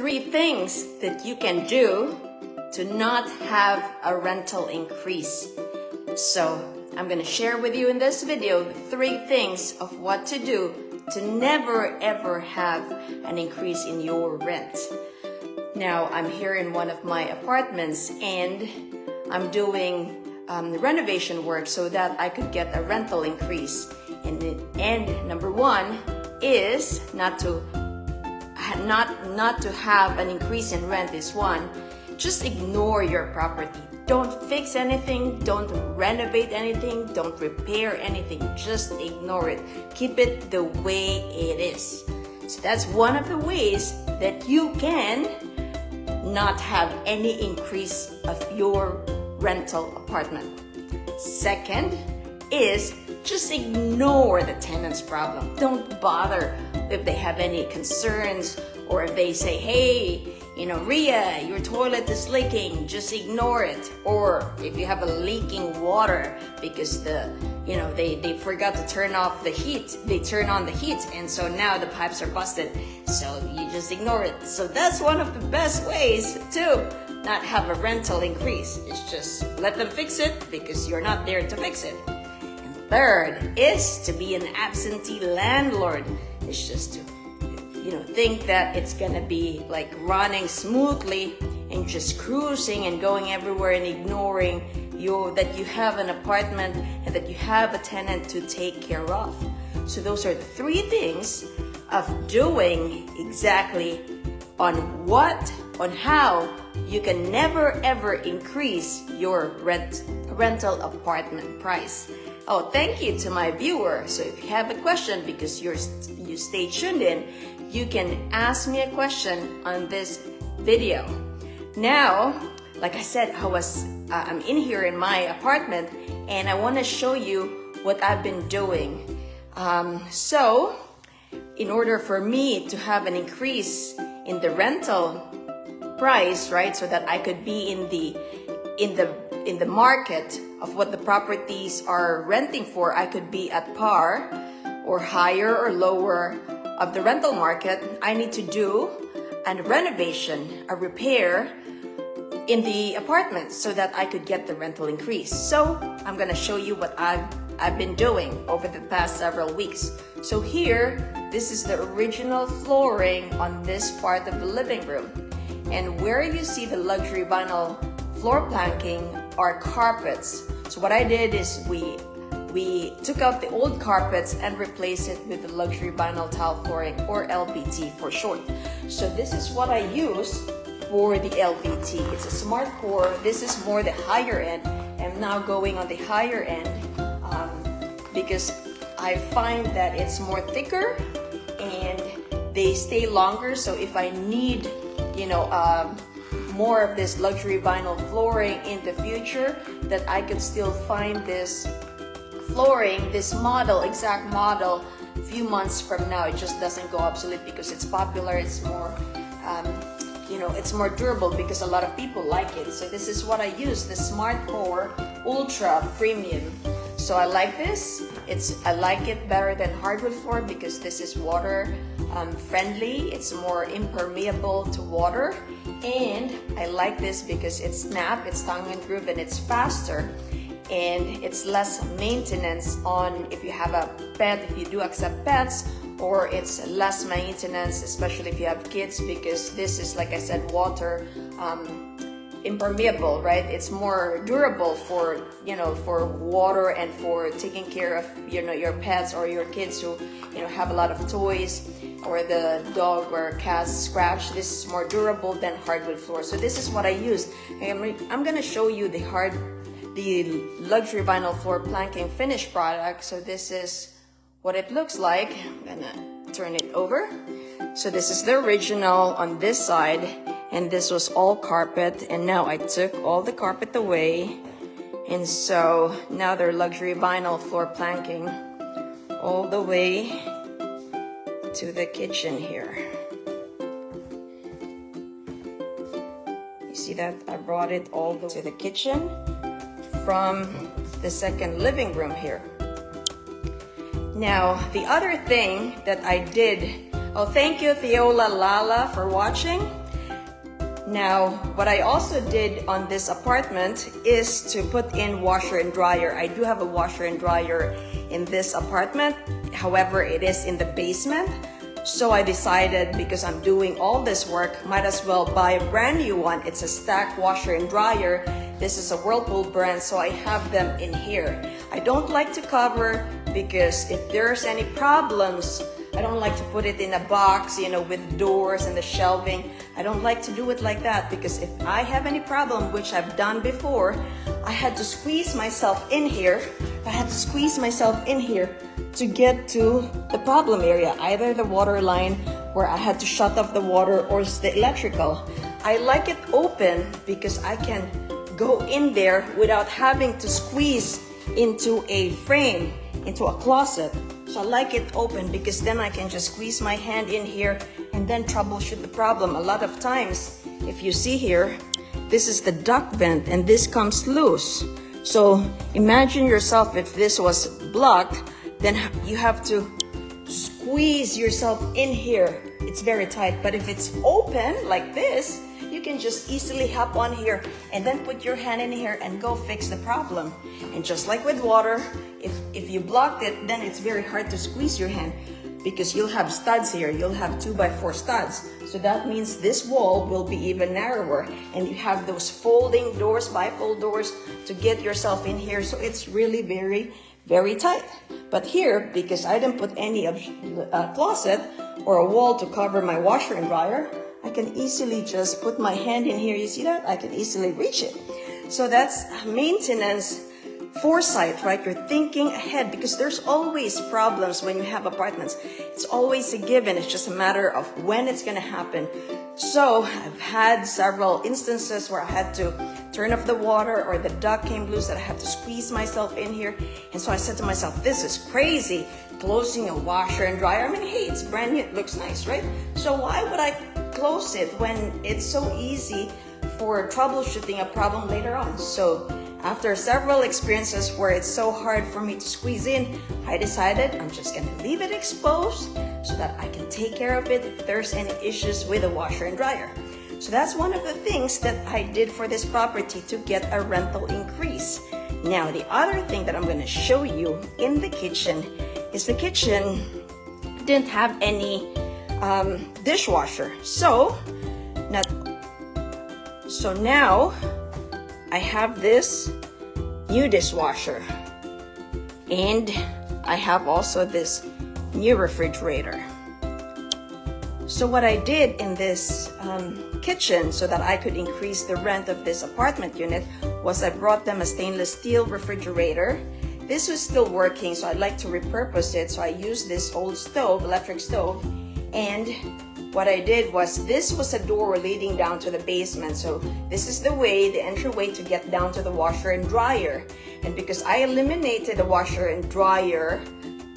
3 things that you can do to not have a rental increase. So I'm going to share with you in this video 3 things of what to do to never ever have an increase in your rent. Now I'm here in one of my apartments and I'm doing renovation work so that I could get a rental increase. And number 1 is not to have an increase in rent is 1. Just ignore your property. Don't fix anything, don't renovate anything, don't repair anything. Just ignore it. Keep it the way it is. So that's one of the ways that you can not have any increase of your rental apartment. Second is just ignore the tenant's problem. Don't bother if they have any concerns or if they say, hey, Ria, your toilet is leaking, just ignore it. Or if you have a leaking water because they forgot to turn off the heat, they turn on the heat and so now the pipes are busted. So you just ignore it. So that's one of the best ways to not have a rental increase. It's just let them fix it because you're not there to fix it. And third is to be an absentee landlord. It's just to think that it's gonna be like running smoothly and just cruising and going everywhere and ignoring that you have an apartment and that you have a tenant to take care of. So those are the 3 things of doing exactly on how you can never ever increase your rental apartment price. Oh, thank you to my viewer. So if you have a question because you stay tuned in, you can ask me a question on this video. Now, like I said, I'm in here in my apartment and I want to show you what I've been doing. So in order for me to have an increase in the rental price, right, so that I could be in the market of what the properties are renting for, I could be at par or higher or lower of the rental market, I need to do a renovation, a repair in the apartment so that I could get the rental increase. So I'm gonna show you what I've been doing over the past several weeks. So here, this is the original flooring on this part of the living room. And where you see the luxury vinyl floor planking are carpets. So what I did is we took out the old carpets and replaced it with the luxury vinyl tile flooring, or LVT for short. So this is what I use for the LVT. It's a smart core. This is more the higher end. I'm now going on the higher end because I find that it's more thicker and they stay longer. So if I need more of this luxury vinyl flooring in the future, that I could still find this flooring, this exact model, a few months from now. It just doesn't go obsolete because it's popular. It's more, it's more durable because a lot of people like it. So this is what I use, the Smart Core Ultra Premium. So I like this. I like it better than hardwood floor because this is water friendly. It's more impermeable to water. And I like this because it's snap, it's tongue and groove, and it's faster. And it's less maintenance on if you have a pet, if you do accept pets, or it's less maintenance, especially if you have kids, because this is, like I said, water impermeable, right? It's more durable for water and for taking care of your pets or your kids who have a lot of toys, or the dog or cat scratch. This is more durable than hardwood floor. So this is what I use. I'm gonna show you the luxury vinyl floor planking finished product. So this is what it looks like. I'm gonna turn it over. So this is the original on this side, and this was all carpet, and now I took all the carpet away, and so now they're luxury vinyl floor planking all the way to the kitchen here. You see that? I brought it all the way to the kitchen from the second living room here. Now, the other thing that I did, oh, thank you, Theola Lala, for watching. Now, what I also did on this apartment is to put in washer and dryer. I do have a washer and dryer in this apartment. However, it is in the basement. So I decided, because I'm doing all this work, might as well buy a brand new one. It's a stack washer and dryer. This is a Whirlpool brand, so I have them in here. I don't like to cover because if there's any problems, I don't like to put it in a box, you know, with doors and the shelving. I don't like to do it like that, because if I have any problem, which I've done before, I had to squeeze myself in here. I had to squeeze myself in here to get to the problem area, either the water line where I had to shut off the water or the electrical. I like it open because I can go in there without having to squeeze into a frame, into a closet. So I like it open because then I can just squeeze my hand in here and then troubleshoot the problem. A lot of times, if you see here, this is the duct vent and this comes loose. So imagine yourself if this was blocked, then you have to squeeze yourself in here. It's very tight. But if it's open like this, you can just easily hop on here and then put your hand in here and go fix the problem. And just like with water, if you blocked it, then it's very hard to squeeze your hand because you'll have studs here. You'll have 2x4 studs. So that means this wall will be even narrower. And you have those folding doors, bifold doors to get yourself in here. So it's really very, very tight. But here, because I didn't put any closet or a wall to cover my washer and dryer, I can easily just put my hand in here. You see that? I can easily reach it. So that's maintenance foresight, right? You're thinking ahead because there's always problems when you have apartments. It's always a given. It's just a matter of when it's going to happen. So I've had several instances where I had to turn off the water or the duct came loose that I had to squeeze myself in here. And so I said to myself, this is crazy, closing a washer and dryer. I mean, hey, it's brand new. It looks nice, right? So why would I close it when it's so easy for troubleshooting a problem later on? So after several experiences where it's so hard for me to squeeze in, I decided I'm just going to leave it exposed so that I can take care of it if there's any issues with the washer and dryer. So that's one of the things that I did for this property to get a rental increase. Now, the other thing that I'm going to show you in the kitchen is the kitchen didn't have any dishwasher. So now I have this new dishwasher and I have also this new refrigerator. So what I did in this kitchen so that I could increase the rent of this apartment unit was I brought them a stainless steel refrigerator. This was still working, so I'd like to repurpose it. So I used this old stove, electric stove, and what I did was, this was a door leading down to the basement. So this is the way, the entryway to get down to the washer and dryer. And because I eliminated the washer and dryer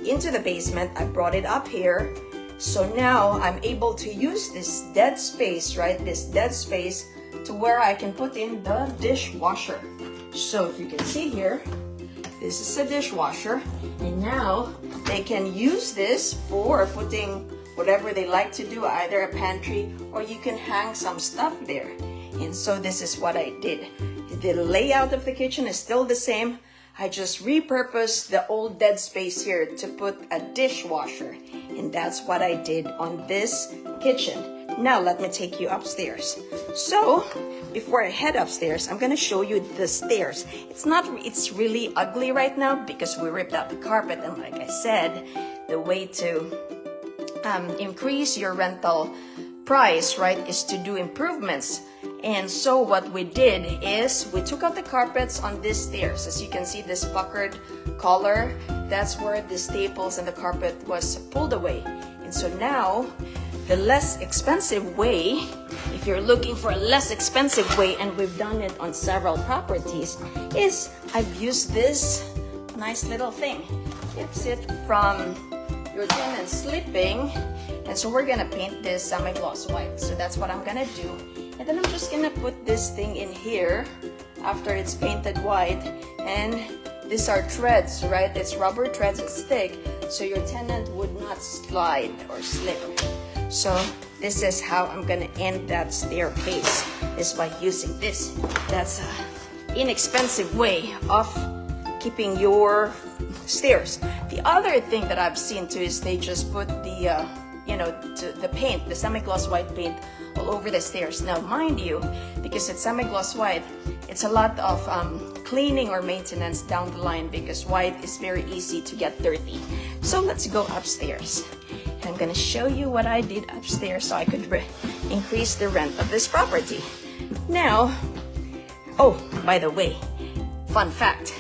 into the basement, I brought it up here. So now I'm able to use this dead space, right? This dead space to where I can put in the dishwasher. So if you can see here, this is a dishwasher. And now they can use this for putting whatever they like to do, either a pantry or you can hang some stuff there. And so this is what I did. The layout of the kitchen is still the same. I just repurposed the old dead space here to put a dishwasher. And that's what I did on this kitchen. Now let me take you upstairs. So before I head upstairs, I'm gonna show you the stairs. It's really ugly right now because we ripped out the carpet. And like I said, the way to increase your rental price, right, is to do improvements. And so what we did is we took out the carpets on these stairs. As you can see, this puckered collar, that's where the staples and the carpet was pulled away. And so now the less expensive way, if you're looking for a less expensive way, and we've done it on several properties, is I've used this nice little thing. Keeps it from your tenant sleeping. And so we're gonna paint this semi-gloss white. So that's what I'm gonna do. And then I'm just gonna put this thing in here after it's painted white. And these are threads, right? It's rubber threads, it's thick, so your tenant would not slide or slip. So this is how I'm gonna end that staircase, is by using this. That's an inexpensive way of keeping your stairs. The other thing that I've seen too is they just put the the paint, the semi-gloss white paint all over the stairs. Now mind you, because it's semi-gloss white, it's a lot of cleaning or maintenance down the line, because white is very easy to get dirty. So let's go upstairs. And I'm gonna show you what I did upstairs so I could increase the rent of this property. Now, oh, by the way, fun fact,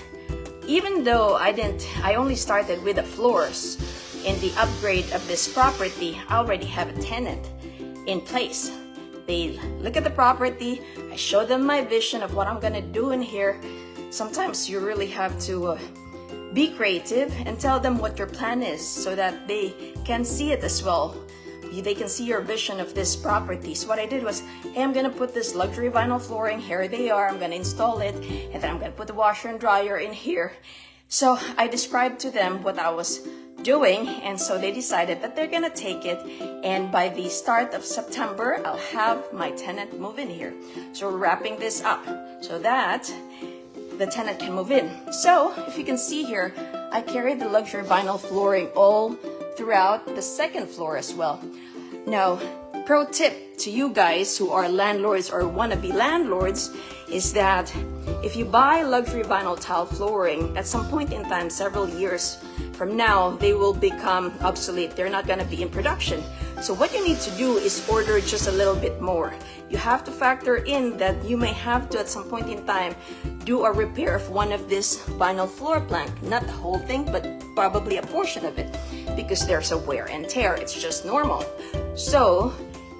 even though I only started with the floors in the upgrade of this property, I already have a tenant in place. They look at the property, I show them my vision of what I'm gonna do in here. Sometimes you really have to be creative and tell them what your plan is so that they can see it as well. They can see your vision of this property. So what I did was, hey, I'm gonna put this luxury vinyl flooring, here they are, I'm gonna install it, and then I'm gonna put the washer and dryer in here. So I described to them what I was doing, and so they decided that they're gonna take it, and by the start of September I'll have my tenant move in here. So we're wrapping this up so that the tenant can move in. So if you can see here, I carried the luxury vinyl flooring all throughout the second floor as well. Now, pro tip to you guys who are landlords or wannabe landlords is that if you buy luxury vinyl tile flooring, at some point in time, several years from now, they will become obsolete. They're not going to be in production. So what you need to do is order just a little bit more. You have to factor in that you may have to, at some point in time, do a repair of one of this vinyl floor plank. Not the whole thing, but probably a portion of it, because there's a wear and tear. It's just normal. So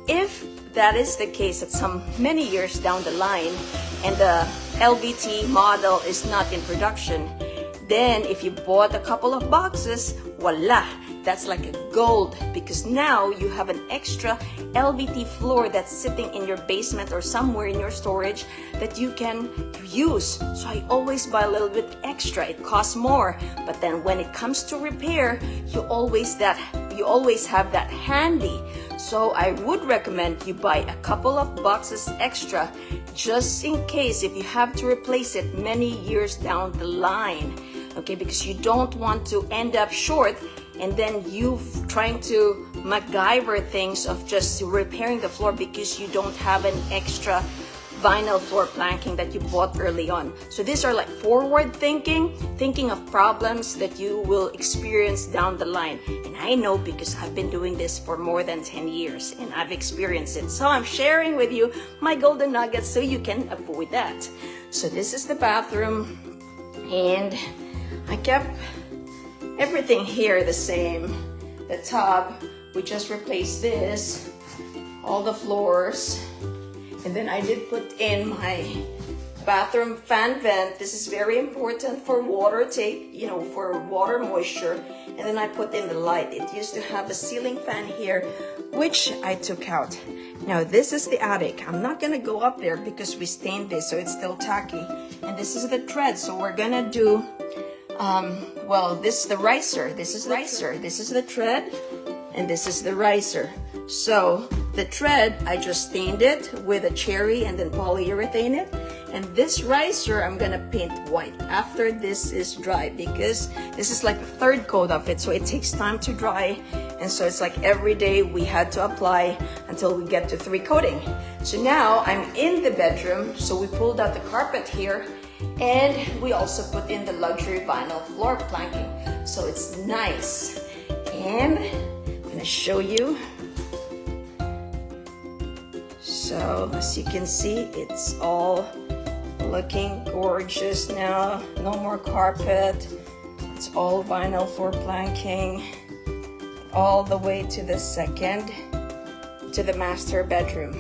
if that is the case at some many years down the line and the LVT model is not in production, then if you bought a couple of boxes, voila, that's like a gold, because now you have an extra LVT floor that's sitting in your basement or somewhere in your storage that you can use. So I always buy a little bit extra. It costs more, but then when it comes to repair, you always have that handy. So I would recommend you buy a couple of boxes extra, just in case if you have to replace it many years down the line. Okay, because you don't want to end up short and then you trying to MacGyver things of just repairing the floor because you don't have an extra vinyl floor planking that you bought early on. So these are like forward thinking of problems that you will experience down the line. And I know because I've been doing this for more than 10 years and I've experienced it. So I'm sharing with you my golden nuggets so you can avoid that. So this is the bathroom, and I kept everything here the same. The tub, we just replaced this, all the floors, and then I did put in my bathroom fan vent. This is very important for water for water moisture. And then I put in the light. It used to have a ceiling fan here, which I took out. Now this is the attic. I'm not gonna go up there because we stained this, so it's still tacky. And this is the tread. So we're gonna do this is the riser. This is the riser. This is the tread, and this is the riser. So the tread, I just stained it with a cherry and then polyurethane it. And this riser, I'm gonna paint white after this is dry, because this is like the third coat of it, so it takes time to dry. And so it's like every day we had to apply until we get to 3 coating. So now I'm in the bedroom, so we pulled out the carpet here, and we also put in the luxury vinyl floor planking. So it's nice. And I'm gonna show you. So as you can see, it's all looking gorgeous now. No more carpet. It's all vinyl floor planking all the way to the master bedroom.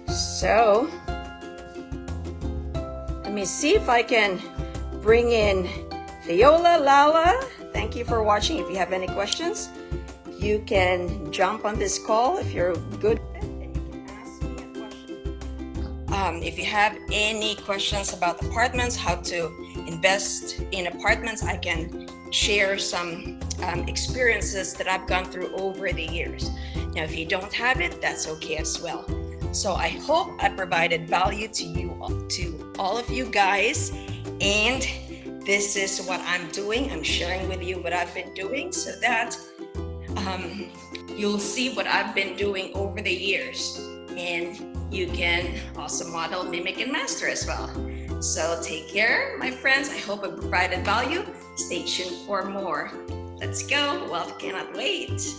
So let me see if I can bring in Viola Lala. Thank you for watching. If you have any questions, you can jump on this call if you're good at it, and you can ask me a question. If you have any questions about apartments, how to invest in apartments, I can share some experiences that I've gone through over the years. Now, if you don't have it, that's okay as well. So I hope I provided value to you, to all of you guys, and this is what I'm doing. I'm sharing with you what I've been doing so that you'll see what I've been doing over the years, and you can also model, mimic, and master as well. So take care, my friends. I hope I provided value. Stay tuned for more. Let's go. Well, cannot wait.